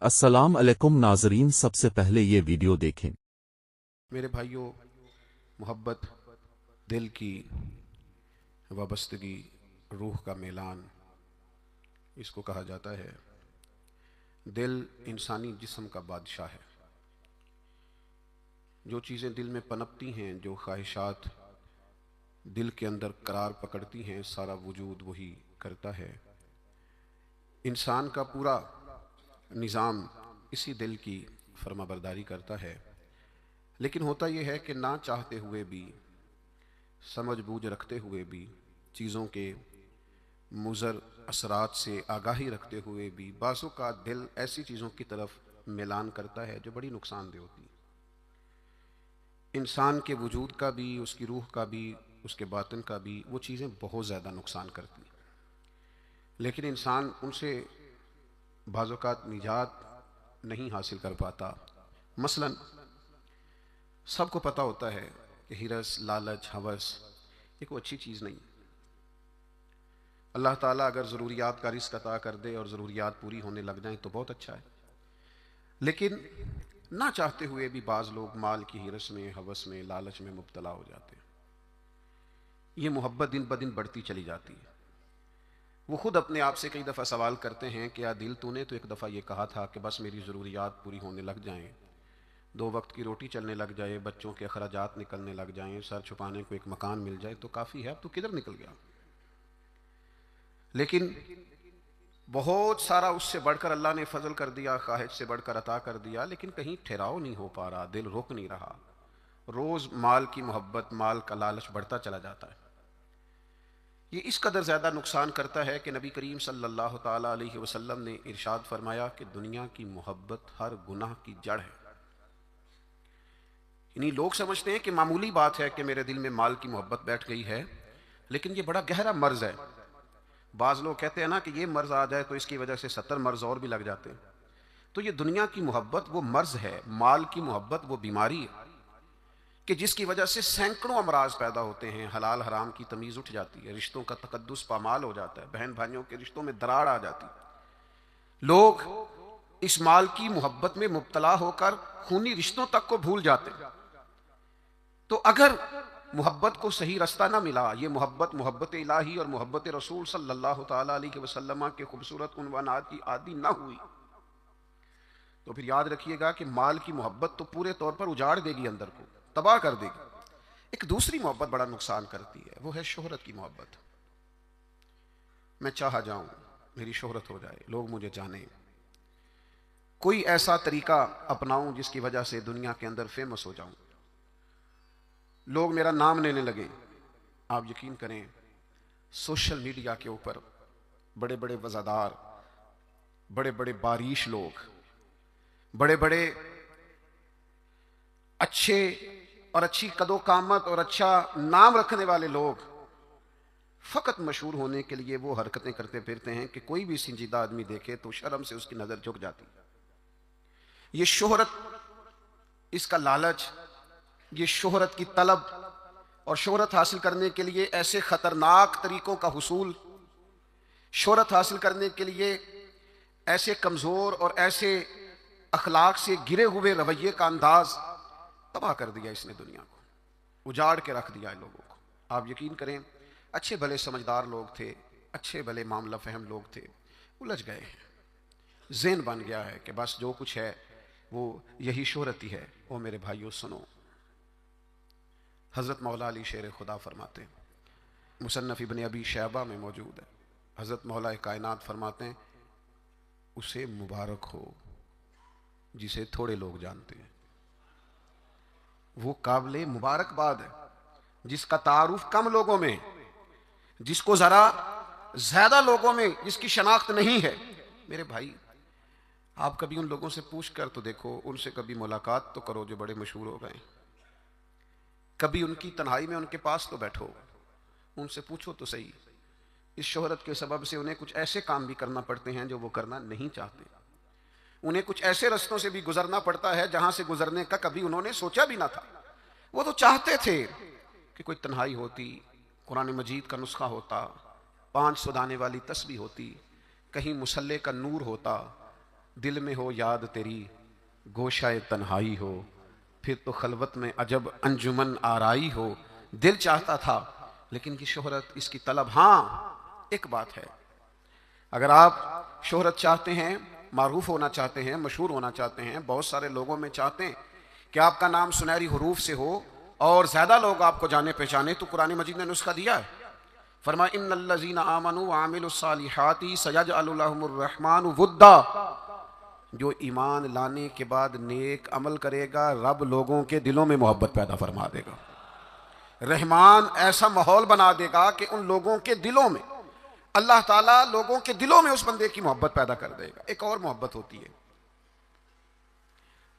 السلام علیکم ناظرین، سب سے پہلے یہ ویڈیو دیکھیں۔ میرے بھائیوں، محبت دل کی وابستگی، روح کا میلان اس کو کہا جاتا ہے۔ دل انسانی جسم کا بادشاہ ہے۔ جو چیزیں دل میں پنپتی ہیں، جو خواہشات دل کے اندر قرار پکڑتی ہیں، سارا وجود وہی کرتا ہے۔ انسان کا پورا نظام اسی دل کی فرما برداری کرتا ہے۔ لیکن ہوتا یہ ہے کہ نہ چاہتے ہوئے بھی، سمجھ بوجھ رکھتے ہوئے بھی، چیزوں کے مضر اثرات سے آگاہی رکھتے ہوئے بھی، بعض اوقات دل ایسی چیزوں کی طرف میلان کرتا ہے جو بڑی نقصان دہ ہوتی ہے۔ انسان کے وجود کا بھی، اس کی روح کا بھی، اس کے باطن کا بھی، وہ چیزیں بہت زیادہ نقصان کرتی ہیں۔ لیکن انسان ان سے بعض اوقات نجات نہیں حاصل کر پاتا۔ مثلا سب کو پتہ ہوتا ہے کہ ہرس، لالچ، ہوس یہ کوئی اچھی چیز نہیں۔ اللہ تعالیٰ اگر ضروریات کا رزق عطا کر دے اور ضروریات پوری ہونے لگ جائیں تو بہت اچھا ہے، لیکن نہ چاہتے ہوئے بھی بعض لوگ مال کی ہرس میں، ہوس میں، لالچ میں مبتلا ہو جاتے ہیں۔ یہ محبت دن بدن بڑھتی چلی جاتی ہے۔ وہ خود اپنے آپ سے کئی دفعہ سوال کرتے ہیں کہ یا دل تو نے تو ایک دفعہ یہ کہا تھا کہ بس میری ضروریات پوری ہونے لگ جائیں، 2 وقت کی روٹی چلنے لگ جائے، بچوں کے اخراجات نکلنے لگ جائیں، سر چھپانے کو ایک مکان مل جائے تو کافی ہے، اب تو کدھر نکل گیا؟ لیکن بہت سارا اس سے بڑھ کر اللہ نے فضل کر دیا، خواہش سے بڑھ کر عطا کر دیا، لیکن کہیں ٹھہراؤ نہیں ہو پا رہا، دل رک نہیں رہا۔ روز مال کی محبت، مال کا لالچ بڑھتا چلا جاتا ہے۔ یہ اس قدر زیادہ نقصان کرتا ہے کہ نبی کریم صلی اللہ تعالیٰ علیہ وسلم نے ارشاد فرمایا کہ دنیا کی محبت ہر گناہ کی جڑ ہے۔ یعنی لوگ سمجھتے ہیں کہ معمولی بات ہے کہ میرے دل میں مال کی محبت بیٹھ گئی ہے، لیکن یہ بڑا گہرا مرض ہے۔ بعض لوگ کہتے ہیں نا کہ یہ مرض آ جائے تو اس کی وجہ سے 70 مرض اور بھی لگ جاتے ہیں۔ تو یہ دنیا کی محبت وہ مرض ہے، مال کی محبت وہ بیماری ہے کہ جس کی وجہ سے سینکڑوں امراض پیدا ہوتے ہیں، حلال حرام کی تمیز اٹھ جاتی ہے، رشتوں کا تقدس پامال ہو جاتا ہے، بہن بھائیوں کے رشتوں میں دراڑ آ جاتی ہے۔ لوگ اس مال کی محبت میں مبتلا ہو کر خونی رشتوں تک کو بھول جاتے ہیں۔ تو اگر محبت کو صحیح رستہ نہ ملا، یہ محبت الہی اور محبت رسول صلی اللہ تعالیٰ علیہ وسلم کے خوبصورت عنوانات کی عادی نہ ہوئی، تو پھر یاد رکھیے گا کہ مال کی محبت تو پورے طور پر اجاڑ دے گی، اندر کو تباہ کر دے گی۔ ایک دوسری محبت بڑا نقصان کرتی ہے، وہ ہے شہرت کی محبت۔ میں چاہا جاؤں، میری شہرت ہو جائے، لوگ مجھے جانیں، کوئی ایسا طریقہ اپناؤں جس کی وجہ سے دنیا کے اندر فیمس ہو جاؤں، لوگ میرا نام لینے لگیں۔ آپ یقین کریں، سوشل میڈیا کے اوپر بڑے بڑے وزادار، بڑے بڑے باریش لوگ، بڑے بڑے اچھے اور اچھی قد و قامت اور اچھا نام رکھنے والے لوگ فقط مشہور ہونے کے لیے وہ حرکتیں کرتے پھرتے ہیں کہ کوئی بھی سنجیدہ آدمی دیکھے تو شرم سے اس کی نظر جھک جاتی۔ یہ شہرت، اس کا لالچ، یہ شہرت کی طلب اور شہرت حاصل کرنے کے لیے ایسے خطرناک طریقوں کا حصول، شہرت حاصل کرنے کے لیے ایسے کمزور اور ایسے اخلاق سے گرے ہوئے رویے کا انداز، تباہ کر دیا اس نے دنیا کو، اجاڑ کے رکھ دیا ہے لوگوں کو۔ آپ یقین کریں، اچھے بھلے سمجھدار لوگ تھے، اچھے بھلے معاملہ فہم لوگ تھے، الجھ گئے ہیں۔ ذہن بن گیا ہے کہ بس جو کچھ ہے وہ یہی شہرت ہی ہے۔ او میرے بھائیوں سنو، حضرت مولا علی شیر خدا فرماتے ہیں، مصنف ابن ابی شیبہ میں موجود ہے، حضرت مولا کائنات فرماتے ہیں اسے مبارک ہو جسے تھوڑے لوگ جانتے ہیں۔ وہ قابل مبارکباد ہے جس کا تعارف کم لوگوں میں، جس کو ذرا زیادہ لوگوں میں جس کی شناخت نہیں ہے۔ میرے بھائی، آپ کبھی ان لوگوں سے پوچھ کر تو دیکھو، ان سے کبھی ملاقات تو کرو جو بڑے مشہور ہو گئے، کبھی ان کی تنہائی میں ان کے پاس تو بیٹھو، ان سے پوچھو تو صحیح۔ اس شہرت کے سبب سے انہیں کچھ ایسے کام بھی کرنا پڑتے ہیں جو وہ کرنا نہیں چاہتے، انہیں کچھ ایسے رستوں سے بھی گزرنا پڑتا ہے جہاں سے گزرنے کا کبھی انہوں نے سوچا بھی نہ تھا۔ وہ تو چاہتے تھے کہ کوئی تنہائی ہوتی، قرآن مجید کا نسخہ ہوتا، 5 سدانے والی تسبیح ہوتی، کہیں مصلے کا نور ہوتا، دل میں ہو یاد تیری گوشہ تنہائی ہو، پھر تو خلوت میں عجب انجمن آرائی ہو۔ دل چاہتا تھا لیکن یہ شہرت، اس کی طلب۔ ہاں ایک بات ہے، اگر آپ شہرت چاہتے ہیں، معروف ہونا چاہتے ہیں، مشہور ہونا چاہتے ہیں، بہت سارے لوگوں میں چاہتے ہیں کہ آپ کا نام سنہری حروف سے ہو اور زیادہ لوگ آپ کو جانے پہچانے، تو قرآن مجید نے نسخہ دیا ہے۔ فرمایا ان الذین آمنوا وعملوا الصالحات سیجعل لهم الرحمن ودا، جو ایمان لانے کے بعد نیک عمل کرے گا رب لوگوں کے دلوں میں محبت پیدا فرما دے گا۔ رحمان ایسا ماحول بنا دے گا کہ ان لوگوں کے دلوں میں، اللہ تعالیٰ لوگوں کے دلوں میں اس بندے کی محبت پیدا کر دے گا۔ ایک اور محبت ہوتی ہے،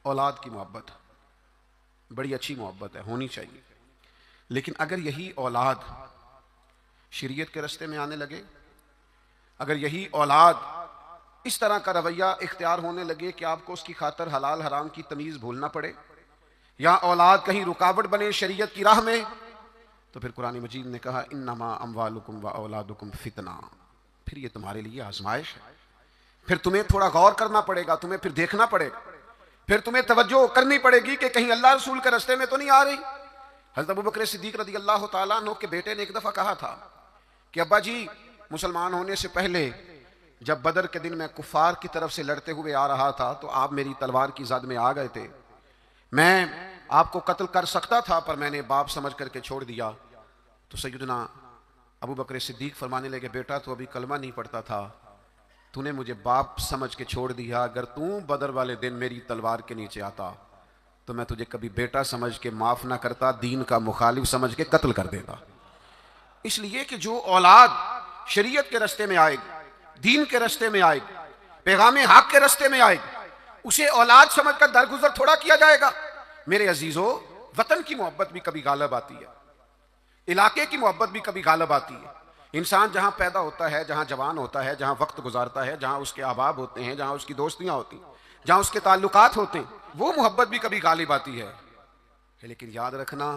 اولاد کی محبت، بڑی اچھی محبت ہے، ہونی چاہیے، لیکن اگر یہی اولاد شریعت کے راستے میں آنے لگے، اگر یہی اولاد اس طرح کا رویہ اختیار ہونے لگے کہ آپ کو اس کی خاطر حلال حرام کی تمیز بھولنا پڑے، یا اولاد کہیں رکاوٹ بنے شریعت کی راہ میں، تو پھر قرآن مجید نے کہا انما اموالکم و اولادکم فتنہ، پھر یہ تمہارے لیے آزمائش ہے، پھر تمہیں تھوڑا غور کرنا پڑے گا، تمہیں پھر دیکھنا پڑے گا، پھر تمہیں توجہ کرنی پڑے گی کہ کہیں اللہ رسول کے راستے میں تو نہیں آ رہی۔ حضرت ابوبکر صدیق رضی اللہ تعالیٰ عنہ کے بیٹے نے ایک دفعہ کہا تھا کہ ابا جی، مسلمان ہونے سے پہلے جب بدر کے دن میں کفار کی طرف سے لڑتے ہوئے آ رہا تھا تو آپ میری تلوار کی زد میں آ گئے تھے، میں آپ کو قتل کر سکتا تھا پر میں نے باپ سمجھ کر کے چھوڑ دیا۔ تو سیدنا ابو بکر صدیق فرمانے لگے بیٹا تو ابھی کلمہ نہیں پڑھتا تھا، تو نے مجھے باپ سمجھ کے چھوڑ دیا، اگر تو بدر والے دن میری تلوار کے نیچے آتا تو میں تجھے کبھی بیٹا سمجھ کے معاف نہ کرتا، دین کا مخالف سمجھ کے قتل کر دیتا۔ اس لیے کہ جو اولاد شریعت کے راستے میں آئے گی، دین کے راستے میں آئے گی، پیغام حق کے راستے میں آئے گی، اسے اولاد سمجھ کر درگزر تھوڑا کیا جائے گا۔ میرے عزیزو، وطن کی محبت بھی کبھی غالب آتی ہے، علاقے کی محبت بھی کبھی غالب آتی ہے۔ انسان جہاں پیدا ہوتا ہے، جہاں جوان ہوتا ہے، جہاں وقت گزارتا ہے، جہاں اس کے احباب ہوتے ہیں، جہاں اس کی دوستیاں ہوتی ہیں، جہاں اس کے تعلقات ہوتے ہیں، وہ محبت بھی کبھی غالب آتی ہے۔ لیکن یاد رکھنا،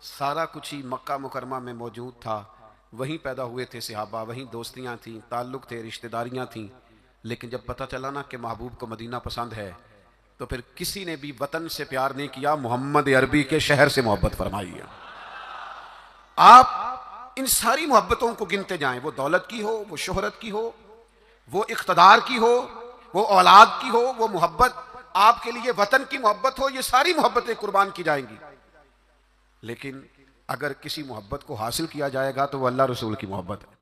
سارا کچھ ہی مکہ مکرمہ میں موجود تھا، وہیں پیدا ہوئے تھے صحابہ، وہیں دوستیاں تھیں، تعلق تھے، رشتہ داریاں تھیں، لیکن جب پتہ چلا نا کہ محبوب کو مدینہ پسند ہے تو پھر کسی نے بھی وطن سے پیار نہیں کیا، محمد عربی کے شہر سے محبت فرمائی ہے۔ آپ ان ساری محبتوں کو گنتے جائیں، وہ دولت کی ہو، وہ شہرت کی ہو، وہ اقتدار کی ہو، وہ اولاد کی ہو، وہ محبت آپ کے لیے وطن کی محبت ہو، یہ ساری محبتیں قربان کی جائیں گی، لیکن اگر کسی محبت کو حاصل کیا جائے گا تو وہ اللہ رسول کی محبت ہے۔